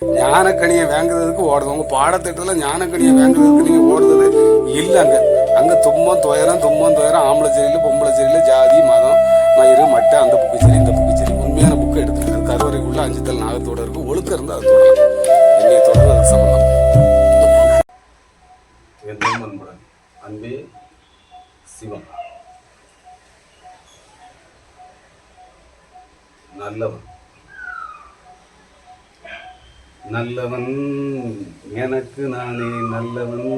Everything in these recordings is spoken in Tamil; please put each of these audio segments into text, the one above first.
ஞானக்கனியை வாங்குறதுக்கு ஓடுது. உங்கள் பாடத்திட்டத்தில் ஞானக்கனியை வாங்குறதுக்கு நீங்கள் ஓடுறது இல்லை. அங்கே தும்மம் துயரம் ஆம்பளை சரியில்லை பொம்பளை சரியில்லை ஜாதி மதம் மயிறு மட்டை அந்த புக்கு சரி இந்த புக்கு சரி. உண்மையான புக்கு எடுத்துங்க. அது கருவறைக்குள்ள 5 தல் நாகத்தோடு இருக்கும். ஒழுக்கம் இருந்தால் அது தொடரும். என்னையை தொடர்ந்து அதுக்கு சம்பந்தம். என் அன்புடன் அன்பே சிவம். நல்லவன் நல்லவன் எனக்கு நானே நல்லவன்,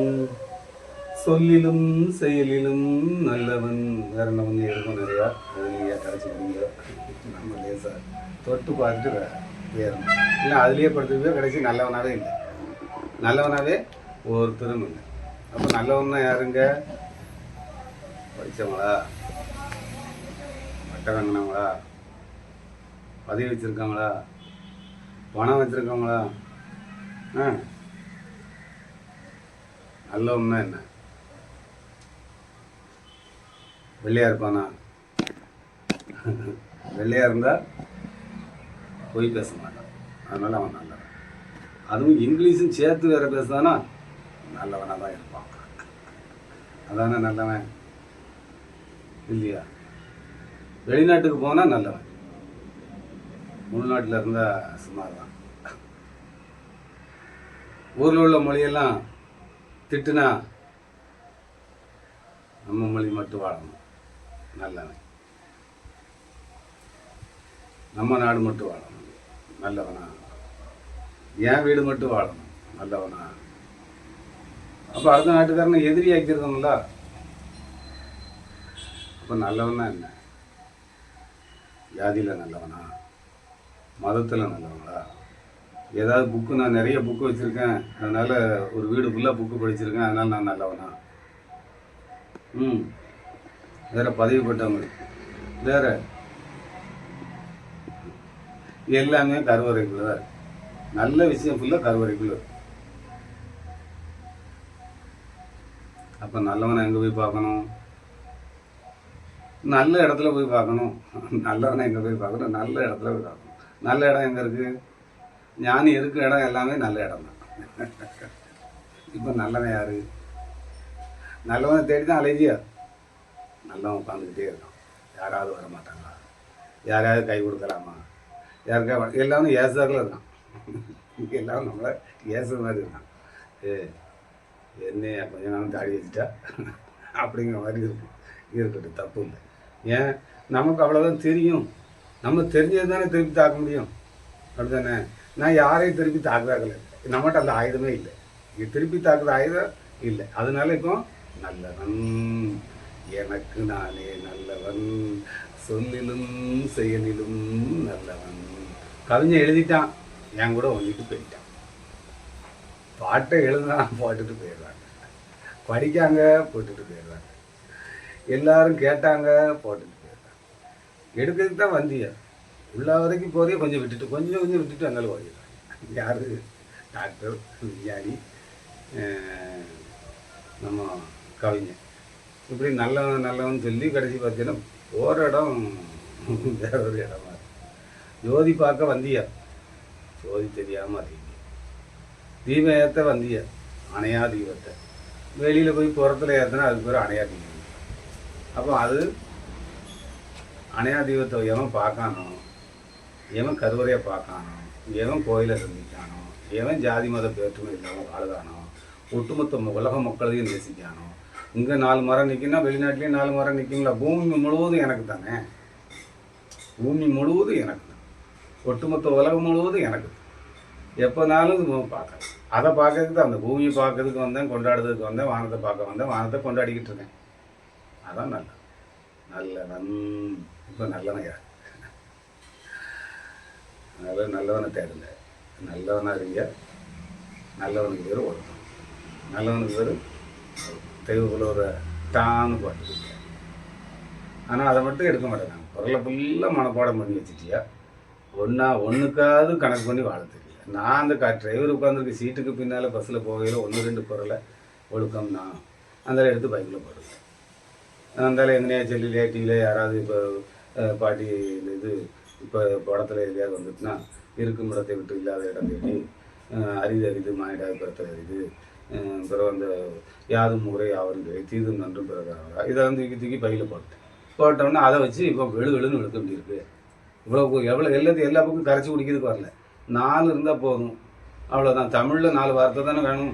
சொல்லிலும் செயலிலும் நல்லவன். வேற என்ன வந்து இருக்கும் நிறையா, அதுலேயே கடைச்சிக்கிங்க. நம்ம லேசா தொட்டு பார்த்துட்டு வேறு இல்லை, அதுலேயே படுத்துட்டு கடைசி நல்லவனாகவே இல்லை. நல்லவனாகவே ஒருத்தரும் இல்லை. அப்போ நல்லவன்னா யாருங்க? படித்தவங்களா, மட்டை வாங்கினவங்களா, பதவி வச்சுருக்காங்களா, பணம் வச்சுருக்காங்களா? நல்லவன்னா என்ன? வெள்ளையா இருப்பானா? வெள்ளையா இருந்தால் பொய் பேச மாட்டான், அதனால அவன் நல்லவன். அதுவும் இங்கிலீஷும் சேர்த்து வேற பேசுதானா நல்லவனாக தான் இருப்பான். அதானே நல்லவன் இல்லையா? வெளிநாட்டுக்கு போனால் நல்லவன், உள்நாட்டில் இருந்தால் சுமார் தான். ஊரில் உள்ள மொழியெல்லாம் திட்டுனா நம்ம மொழி மட்டும் வாழணும் நல்லவன், நம்ம நாடு மட்டும் வாழணும் நல்லவனா, என் வீடு மட்டும் வாழணும் நல்லவனா. அப்போ அடுத்த நாட்டுக்காரனை எதிரி ஆக்கிருக்கோம்ல. அப்போ நல்லவனா என்ன? ஜாதியில் நல்லவனா, மதத்தில் நல்லவங்களா? ஏதாவது புக்கு, நான் நிறைய புக்கு வச்சுருக்கேன் அதனால் ஒரு வீடு ஃபுல்லாக புக்கு படிச்சிருக்கேன் அதனால் நான் நல்லவனா? வேறு பதவிப்பட்டவங்க வேறு எல்லாமே கருவறைக்குள்ளே தான் இருக்கு. நல்ல விஷயம் ஃபுல்லாக கருவறைக்குள்ளே இருக்கு. அப்போ நல்லவனை எங்கே போய் பார்க்கணும்? நல்ல இடத்துல போய் பார்க்கணும். நல்லவனை எங்கே போய் பார்க்கணும்? நல்ல இடத்துல போய் பார்க்கணும். நல்ல இடம் எங்கே இருக்குது? ஞானி இருக்கிற இடம் எல்லாமே நல்ல இடம் தான். இப்போ நல்லவன் யாரு? நல்லவனை தேடி தான் அலைஞ்சியா? நல்லவன் உட்காந்துக்கிட்டே இருக்கான். யாராவது வர மாட்டாங்களா? யாராவது கை கொடுக்கலாமா? யாருக்கா? எல்லாமே ஏசாக்கில் இருக்கான். எல்லாரும் நம்மளை ஏசுற மாதிரி இருக்கான். என்ன கொஞ்ச நாளும் தாடி வச்சுட்டா அப்படிங்கிற மாதிரி இருக்கு. இருக்கட்டும், தப்பு இல்லை. ஏன்? நமக்கு அவ்வளோதான் தெரியும். நம்ம தெரிஞ்சது தானே திருப்பி தாக்க முடியும், அப்படி தானே? நான் யாரையும் திருப்பி தாக்குறாக்கல, நம்மகிட்ட அந்த ஆயுதமே இல்லை. இங்கே திருப்பி தாக்குற ஆயுதம் இல்லை. அதனால இப்போ நல்லவன் எனக்கு நானே நல்லவன், சொல்லிலும் செயலிலும் நல்லவன். கவிஞன் எழுதிட்டான், என் கூட ஒன்றிட்டு போயிட்டான். பாட்டை எழுதுனா போட்டுட்டு போயிடுறாங்க, படிக்காங்க போட்டுட்டு போயிடுறாங்க, எல்லாரும் கேட்டாங்க போட்டுட்டு போயிடுறாங்க. எடுக்கிறதுக்கு தான் வந்தியா, உள்ள வரைக்கும் போதே கொஞ்சம் விட்டுட்டு கொஞ்சம் விட்டுட்டு அங்கே ஓடிடுறாங்க. யார்? டாக்டர், விஞ்ஞானி, நம்ம கவிஞன், இப்படி நல்லவன் சொல்லி கடைசி பார்த்தீங்கன்னா போகிற இடம் வேற ஒரு இடமா. ஜோதி பார்க்க வந்தியா, ஜோதி தெரியாமல் அறிய. தீபம் ஏற்ற வந்திய அணையா தீபத்தை, வெளியில் போய் புறத்தில் ஏற்றினா அதுக்கு பேர் அணையா தீபம். அப்போ அது அணையா தீபத்தை எவன் பார்க்கானோ, எவன் கருவறையை பார்க்கானோ, எவன் கோயிலை சந்திக்கானோ, எவன் ஜாதி மத வேற்றுமை இல்லாமல் வாழ்தானோ, ஒட்டுமொத்த உலக மக்களையும் நேசிக்கானோ. இங்கே 4 மரம் நிற்கினா வெளிநாட்டிலேயும் 4 மரம் நிற்குங்களா? பூமி முழுவதும் எனக்கு தானே, பூமி முழுவதும் எனக்கு தான், ஒட்டுமொத்த உலகம் முழுவதும் எனக்கு தான். எப்போனாலும் பார்க்குறேன். அதை பார்க்கறதுக்கு தான், அந்த பூமியை பார்க்கறதுக்கு வந்தேன், கொண்டாடுறதுக்கு வந்தேன், வானத்தை பார்க்க வந்தேன், வானத்தை கொண்டாடிக்கிட்டு இருக்கேன். அதான் நல்லவன். இப்போ நல்லவன் யார்? அதனால் நல்லவனை தேடல, நல்லவனாக இருங்க. நல்லவனுக்கு பேர் ஒருத்தன், நல்லவனுக்கு பேர் தெய்வக்குள்ள ஒரு டான்னு பாட்டு. ஆனால் அதை மட்டும் எடுக்க மாட்டேன். குரலை ஃபுல்லாக மனப்பாடம் பண்ணி வச்சுட்டியா, ஒன்றுக்காவது கணக்கு பண்ணி வாழ தெரியல. நான் அந்த டிரைவர் உட்காந்துருக்கு சீட்டுக்கு பின்னால் பஸ்ஸில் போகையில் 1-2 குரலை ஒழுக்கம் தான் அந்த எடுத்து பைக்கில் போடுவேன். அந்தாலும் எங்கனையா செல்லிலே டிவியில் யாராவது இப்போ பாட்டி இது இப்போ படத்தில் எங்கேயாவது வந்துட்டுனா இருக்கும் இடத்தை விட்டு இல்லாத இடம் தேடி அரிது அரிது மானிடாது பிறத்தல் அரிது, பிறகு அந்த யாதும் முறை யாவரும் கிளை தீதும் நன்றும் பிறகு இதெல்லாம் தூக்கி தூக்கி பையில் போட்டோன்னே அதை வச்சு இப்போ வெளுன்னு வெளுக்க வேண்டியிருக்கு. எவ்வளோ எல்லாத்தையும் எல்லா பக்கம் கரைச்சி குடிக்கிறதுக்கு வரல, 4 இருந்தால் போதும், அவ்வளோதான். தமிழில் 4 வார்த்தை தானே வேணும்,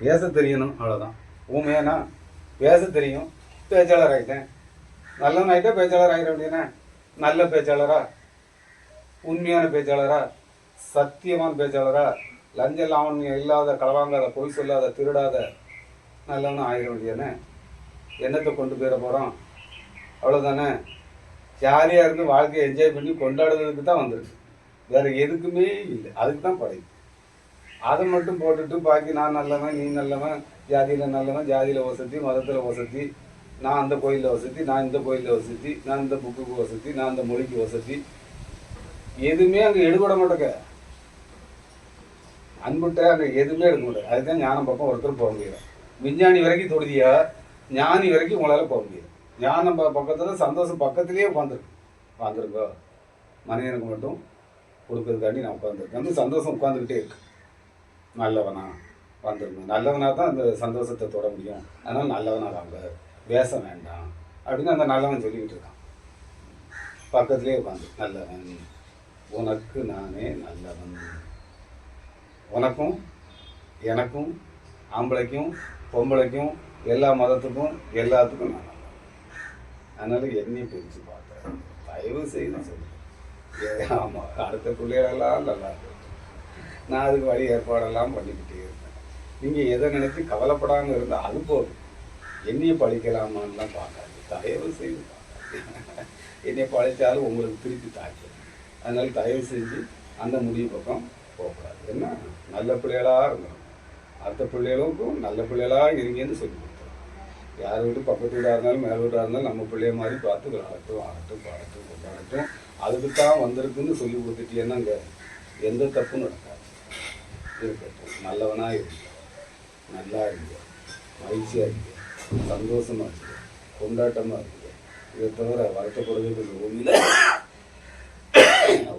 பேச தெரியணும், அவ்வளோதான். ஊமையானா பேச தெரியும், பேச்சாளர் ஆகிட்டேன். நல்லவன் ஆகிட்டா பேச்சாளர் ஆகிட வேண்டியனே. நல்ல பேச்சாளரா, உண்மையான பேச்சாளரா, சத்தியமான பேச்சாளரா, லஞ்சம் லாவண்யம் இல்லாத, களவாங்காத, பொய் சொல்லாத, திருடாத நல்லவனும் ஆகிட வேண்டியனே. என்னத்தை கொண்டு போயிட போகிறோம், அவ்வளோதானே. ஜாலியாக இருந்து வாழ்க்கையை என்ஜாய் பண்ணி கொண்டாடுறதுக்கு தான் வந்திருக்கு, வேறு எதுக்குமே இல்லை. அதுக்கு தான் படைப்பு. அதை மட்டும் போட்டுட்டு பாக்கி நான் நல்லவன், நீ நல்லவன், ஜாதியில் நல்லவன், ஜாதியில் வசதி, மதத்தில் வசதி, நான் அந்த கோயிலில் வசதி, நான் இந்த கோயிலில் வசதி, நான் இந்த புக்குக்கு வசதி, நான் இந்த மொழிக்கு வசதி, எதுவுமே அங்கே எடுபட மாட்டேங்க. அன்புட்ட அங்கே எதுவுமே எடுக்க மாட்டேங்க. அதுதான் ஞானம் பக்கம் ஒருத்தர் போக முடியும். விஞ்ஞானி வரைக்கும் தொடுதியா, ஞானி வரைக்கும் உங்களால் போக முடியும். ஞானம் பக்கத்தில் சந்தோஷம் பக்கத்துலேயே உட்காந்துருக்கோ. மனிதனுக்கு மட்டும் கொடுக்கறதுக்காண்டி நான் உட்காந்துருக்கேன். அந்த சந்தோஷம் உட்காந்துக்கிட்டே இருக்கு. நல்லவனா வந்துருங்க, நல்லவனாக தான் அந்த சந்தோஷத்தை தொட முடியும். அதனால் நல்லவனாக வாங்க, பேச வேண்டாம் அப்படின்னு அந்த நல்லவன் சொல்லிக்கிட்டு இருக்கான். பக்கத்துலேயே உட்காந்து நல்லவன், உனக்கு நானே நல்லவன், உனக்கும் எனக்கும், ஆம்பளைக்கும் பொம்பளைக்கும், எல்லா மதத்துக்கும் எல்லாத்துக்கும் நான் நல்லவன். அதனால் என்னையும் பிரித்து பார்த்தேன். தயவு செய்து சொல்லு. ஆமாம், அடுத்த பிள்ளைகளெல்லாம் நல்லா இருக்கு, நான் அதுக்கு வழி ஏற்பாடெல்லாம் பண்ணிக்கிட்டே இருப்பேன். நீங்கள் எதை நினைத்து கவலைப்படாமல் இருந்தால் அது போதும். என்னையை பழிக்கலாமான்லாம் பார்க்காது, தயவு செய்து பார்க்காது. என்னையை பழித்தாலும் உங்களுக்கு திருப்பி தாக்கும். அதனால தயவு செஞ்சு அந்த முடிவு பக்கம் போகக்கூடாது. என்ன நல்ல பிள்ளைகளாக இருக்கணும், அடுத்த பிள்ளைகளுக்கும் நல்ல பிள்ளைகளாக இருங்கன்னு சொல்லி கொடுத்தோம். யார் வீட்டு பக்கத்து வீடாக இருந்தாலும் மேல் வீடாக இருந்தாலும் நம்ம பிள்ளைய மாதிரி பார்த்து விளாடட்டும், ஆடட்டும், பாடட்டும், கொண்டாடட்டும். அதுக்கு தான் வந்திருக்குன்னு சொல்லி கொடுத்துட்டீங்கன்னா அங்கே எந்த தப்பும் நடக்காது. இருக்கட்டும், நல்லவனாக இருங்க, நல்லா இருங்க, மகிழ்ச்சியாக இருங்க, சந்தோஷமாக இருங்க, கொண்டாட்டமாக இருங்க. இதை தவிர வருத்தப்படுறதுக்கு இந்த பூமியில்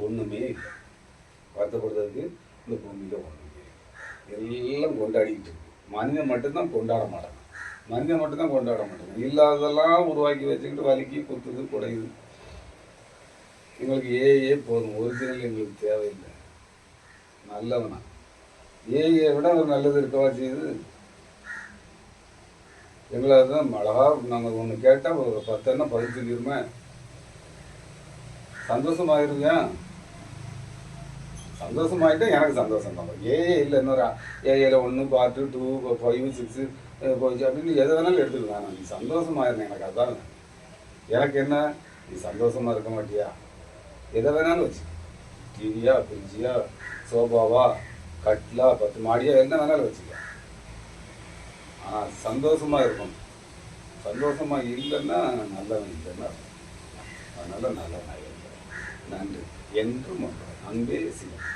ஒன்றுமே இல்லை. வருத்தப்படுறதுக்கு இந்த பூமியில் ஒன்றுமே இல்லை. எல்லாம் கொண்டாடிக்கிட்டு இருக்கு. மனிதன் மட்டும்தான் கொண்டாட மாட்டாங்க, மனிதன் மட்டும்தான் கொண்டாட மாட்டாங்க. இல்லாததெல்லாம் உருவாக்கி வச்சுக்கிட்டு வலிக்கு குத்துது குடையுது. எங்களுக்கு ஏ போதும், ஒரிஜினல் எங்களுக்கு தேவையில்லை. நல்லவனா ஏஐயை விட ஒரு நல்லது இருக்கவா செய்யுது. எங்களை தான் அழகா நாங்கள் ஒன்று கேட்டால் ஒரு 10 எண்ணம் பதில் சொல்லிடுமே. சந்தோஷமாயிருங்க, சந்தோஷமாயிட்டா எனக்கு சந்தோஷம் தான். ஏஐ இல்லை, இன்னொரு ஏஐயில் 1 பார்ட் 2 5 6 போச்சு அப்படின்னு எதை வேணாலும் எடுத்துக்கலாம். நீ சந்தோஷமாயிருந்தேன், எனக்கு அதான். எனக்கு என்ன, நீ சந்தோஷமாக இருக்க மாட்டியா, எதை வேணாலும் வச்சு, டிவியா, ஃப்ரிட்ஜியா, சோபாவா, கட்லா, 10 மாடியா, என்ன வேணாலும் வச்சுக்க. ஆனால் சந்தோஷமாக இருக்கணும். சந்தோஷமாக இல்லைன்னா நல்லவன் இல்லைன்னா. அதனால் நல்லவனாக இருக்க. நன்றி. என்றும் அன்பே சிவம்.